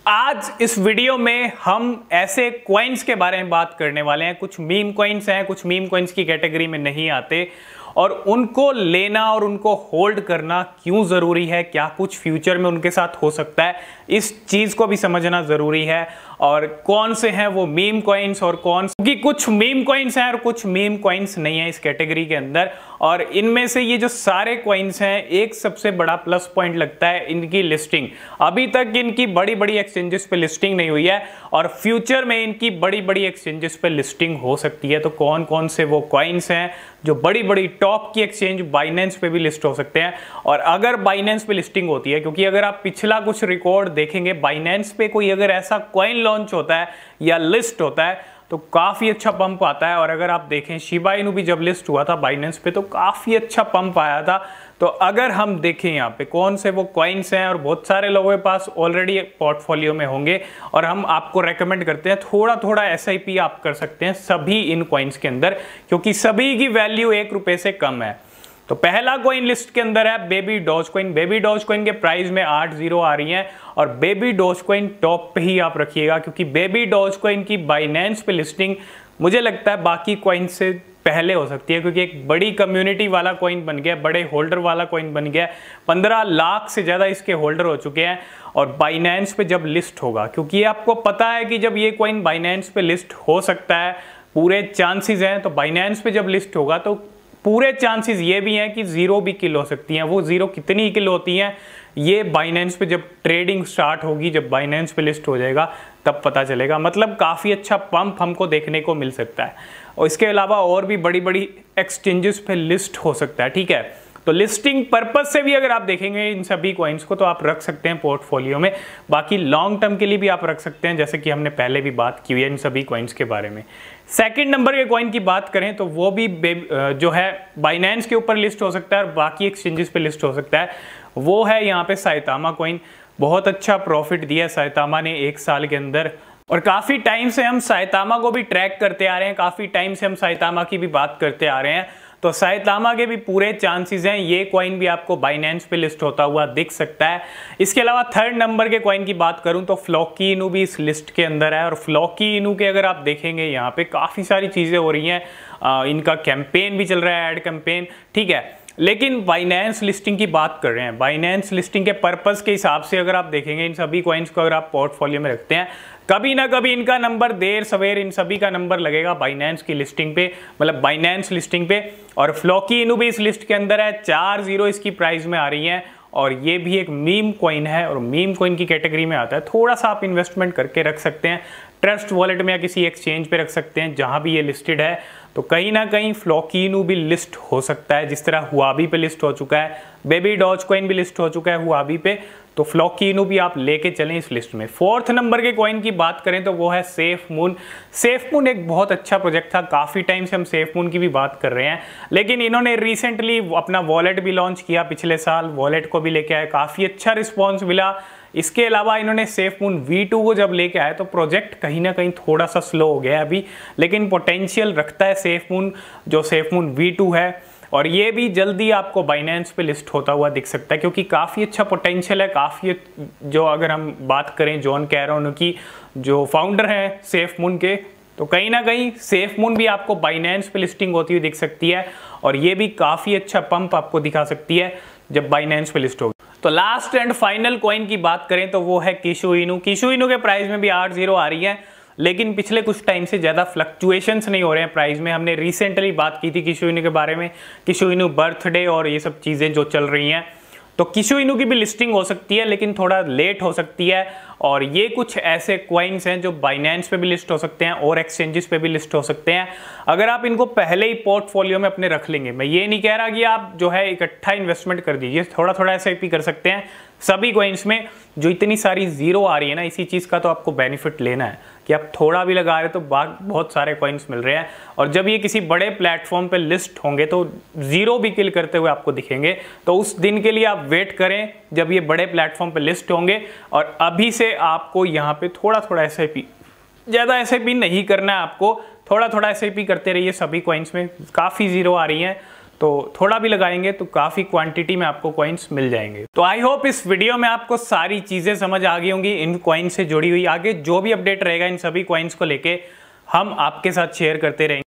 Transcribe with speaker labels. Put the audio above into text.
Speaker 1: आज इस वीडियो में हम ऐसे कॉइन्स के बारे में बात करने वाले हैं। कुछ मीम कॉइन्स हैं, कुछ मीम कॉइन्स की कैटेगरी में नहीं आते और उनको लेना और उनको होल्ड करना क्यों ज़रूरी है, क्या कुछ फ्यूचर में उनके साथ हो सकता है, इस चीज़ को भी समझना ज़रूरी है। और कौन से हैं वो मीम कॉइन्स और कौन से, क्योंकि कुछ मीम कॉइन्स हैं और कुछ मीम कॉइन्स नहीं है इस कैटेगरी के अंदर। और इनमें से ये जो सारे कॉइन्स हैं, एक सबसे बड़ा प्लस पॉइंट लगता है इनकी लिस्टिंग। अभी तक इनकी बड़ी बड़ी एक्सचेंजेस पे लिस्टिंग नहीं हुई है और फ्यूचर में इनकी बड़ी बड़ी एक्सचेंजेस पे लिस्टिंग हो सकती है। तो कौन कौन से वो कॉइन्स हैं जो बड़ी बड़ी टॉप की एक्सचेंज बाइनेंस पे भी लिस्ट हो सकते हैं। और अगर बाइनेंस पे लिस्टिंग होती है, क्योंकि अगर आप पिछला कुछ रिकॉर्ड देखेंगे, बाइनेंस पे कोई अगर ऐसा कॉइन लॉन्च होता है या लिस्ट होता है तो काफी अच्छा पंप आता है। और अगर आप देखें शिबा इनू भी जब लिस्ट हुआ था बाइनेंस पे तो काफी अच्छा पंप आया था। तो अगर हम देखें यहाँ पे कौन से वो कॉइन्स हैं, और बहुत सारे लोगों के पास ऑलरेडी पोर्टफोलियो में होंगे, और हम आपको रेकमेंड करते हैं थोड़ा थोड़ा SIP आप कर सकते हैं सभी इन कॉइन्स के अंदर, क्योंकि सभी की वैल्यू ₹1 से कम है। तो पहला कॉइन लिस्ट के अंदर है Baby Doge Coin. Baby Doge Coin के प्राइस में 8 0 आ रही हैं और बेबी डॉज कॉइन टॉप पे ही आप रखिएगा, क्योंकि बेबी डॉज कॉइन की बाइनेंस पे लिस्टिंग मुझे लगता है बाकी कॉइन से पहले हो सकती है, क्योंकि एक बड़ी कम्युनिटी वाला कॉइन बन गया, बड़े होल्डर वाला कॉइन बन गया। 15 लाख से ज़्यादा इसके होल्डर हो चुके हैं। और बाइनेंस पे जब लिस्ट होगा, क्योंकि आपको पता है कि जब ये कॉइन बाइनेंस पे लिस्ट हो सकता है, पूरे चांसेस हैं, तो बाइनेंस पे जब लिस्ट होगा तो पूरे चांसेस ये भी हैं कि जीरो भी किल हो सकती हैं। वो जीरो कितनी किल होती हैं ये बाइनेंस पे जब ट्रेडिंग स्टार्ट होगी, जब बाइनेंस पे लिस्ट हो जाएगा तब पता चलेगा। मतलब काफ़ी अच्छा पंप हमको देखने को मिल सकता है। और इसके अलावा और भी बड़ी बड़ी एक्सचेंजेस पे लिस्ट हो सकता है, ठीक है। तो लिस्टिंग पर्पस से भी अगर आप देखेंगे इन सभी कॉइन्स को तो आप रख सकते हैं पोर्टफोलियो में। बाकी लॉन्ग टर्म के लिए भी आप रख सकते हैं, जैसे कि हमने पहले भी बात की हुई है इन सभी कॉइन्स के बारे में। सेकंड नंबर के कॉइन की बात करें तो वो भी जो है बाइनेंस के ऊपर लिस्ट हो सकता है और बाकी एक्सचेंजेस पे लिस्ट हो सकता है। वो है यहाँ पे साइतामा कॉइन। बहुत अच्छा प्रॉफिट दिया साइतामा ने 1 साल के अंदर, और काफ़ी टाइम से हम साइतामा को भी ट्रैक करते आ रहे हैं, काफ़ी टाइम से हम साइतामा की भी बात करते आ रहे हैं। तो साइतामा के भी पूरे चांसेस हैं ये कॉइन भी आपको बाइनेंस पे लिस्ट होता हुआ दिख सकता है। इसके अलावा थर्ड नंबर के कॉइन की बात करूं तो फ्लॉकी इनू भी इस लिस्ट के अंदर है। और फ्लॉकी इनू के अगर आप देखेंगे यहाँ पे काफ़ी सारी चीज़ें हो रही हैं, इनका कैंपेन भी चल रहा है, ऐड कैंपेन, ठीक है। लेकिन बाइनेंस लिस्टिंग की बात कर रहे हैं। बाइनेंस लिस्टिंग के पर्पस के हिसाब से अगर आप देखेंगे इन सभी कॉइन्स को अगर आप पोर्टफोलियो में रखते हैं, कभी ना कभी इनका नंबर देर सवेर इन सभी का नंबर लगेगा बाइनेंस की लिस्टिंग पे, मतलब बाइनेंस लिस्टिंग पे। और फ्लॉकी इनू भी इस लिस्ट के अंदर है, 4 0 इसकी प्राइस में आ रही हैं। और ये भी एक मीम कॉइन है और मीम कॉइन की कैटेगरी में आता है। थोड़ा सा आप इन्वेस्टमेंट करके रख सकते हैं, ट्रस्ट वॉलेट में या किसी एक्सचेंज पे रख सकते हैं जहां भी ये लिस्टेड है। तो कहीं ना कहीं फ्लॉकी इनू भी लिस्ट हो सकता है, जिस तरह हुआबी पे लिस्ट हो चुका है, बेबी डॉज कॉइन भी लिस्ट हो चुका है हुआबी पे। तो फ्लॉकी इनू भी आप लेके चलें इस लिस्ट में। फोर्थ नंबर के कॉइन की बात करें तो वो है सेफ मून। सेफ मून एक बहुत अच्छा प्रोजेक्ट था, काफ़ी टाइम से हम सेफ मून की भी बात कर रहे हैं, लेकिन इन्होंने रिसेंटली अपना वॉलेट भी लॉन्च किया पिछले साल, वॉलेट को भी लेके आए, काफ़ी अच्छा रिस्पॉन्स मिला। इसके अलावा इन्होंने सेफ मून V2 को जब लेके आए तो प्रोजेक्ट कहीं ना कहीं थोड़ा सा स्लो हो गया अभी, लेकिन पोटेंशियल रखता है सेफ मून, जो सेफ मून V2 है। और ये भी जल्दी आपको बाइनेंस पे लिस्ट होता हुआ दिख सकता है, क्योंकि काफ़ी अच्छा पोटेंशियल है। काफ़ी जो अगर हम बात करें जॉन कैरोन की, जो फाउंडर हैं सेफ मून के, तो कहीं ना कहीं सेफ मून भी आपको बाइनेंस पे लिस्टिंग होती हुई दिख सकती है। और ये भी काफ़ी अच्छा पंप आपको दिखा सकती है जब बाइनेंस पे लिस्ट होगी। तो लास्ट एंड फाइनल कॉइन की बात करें तो वो है किशु इनू। किशु इनू के प्राइस में भी 8 0 आ रही है, लेकिन पिछले कुछ टाइम से ज़्यादा फ्लक्चुएशंस नहीं हो रहे हैं प्राइस में। हमने रिसेंटली बात की थी किशु इनू के बारे में, किशु इनू बर्थडे और ये सब चीज़ें जो चल रही हैं। तो किशु इनू की भी लिस्टिंग हो सकती है, लेकिन थोड़ा लेट हो सकती है। और ये कुछ ऐसे कॉइन्स हैं जो बाइनेंस पे भी लिस्ट हो सकते हैं और एक्सचेंजेस पे भी लिस्ट हो सकते हैं। अगर आप इनको पहले ही पोर्टफोलियो में अपने रख लेंगे, मैं ये नहीं कह रहा कि आप जो है इकट्ठा इन्वेस्टमेंट कर दीजिए, थोड़ा थोड़ा SIP कर सकते हैं सभी कॉइन्स में। जो इतनी सारी जीरो आ रही है ना, इसी चीज़ का तो आपको बेनिफिट लेना है कि आप थोड़ा भी लगा रहे तो बहुत सारे कॉइन्स मिल रहे हैं। और जब ये किसी बड़े प्लेटफॉर्म पे लिस्ट होंगे तो जीरो भी किल करते हुए आपको दिखेंगे। तो उस दिन के लिए आप वेट करें जब ये बड़े प्लेटफॉर्म पे लिस्ट होंगे। और अभी से आपको यहाँ पे थोड़ा थोड़ा SIP, ज़्यादा SIP नहीं करना है आपको, थोड़ा थोड़ा SIP करते रहिए सभी कॉइन्स में। काफ़ी जीरो आ रही हैं तो थोड़ा भी लगाएंगे तो काफी क्वांटिटी में आपको कॉइन्स मिल जाएंगे। तो आई होप इस वीडियो में आपको सारी चीजें समझ आ गई होंगी इन कॉइन से जुड़ी हुई। आगे जो भी अपडेट रहेगा इन सभी कॉइन्स को लेके हम आपके साथ शेयर करते रहेंगे।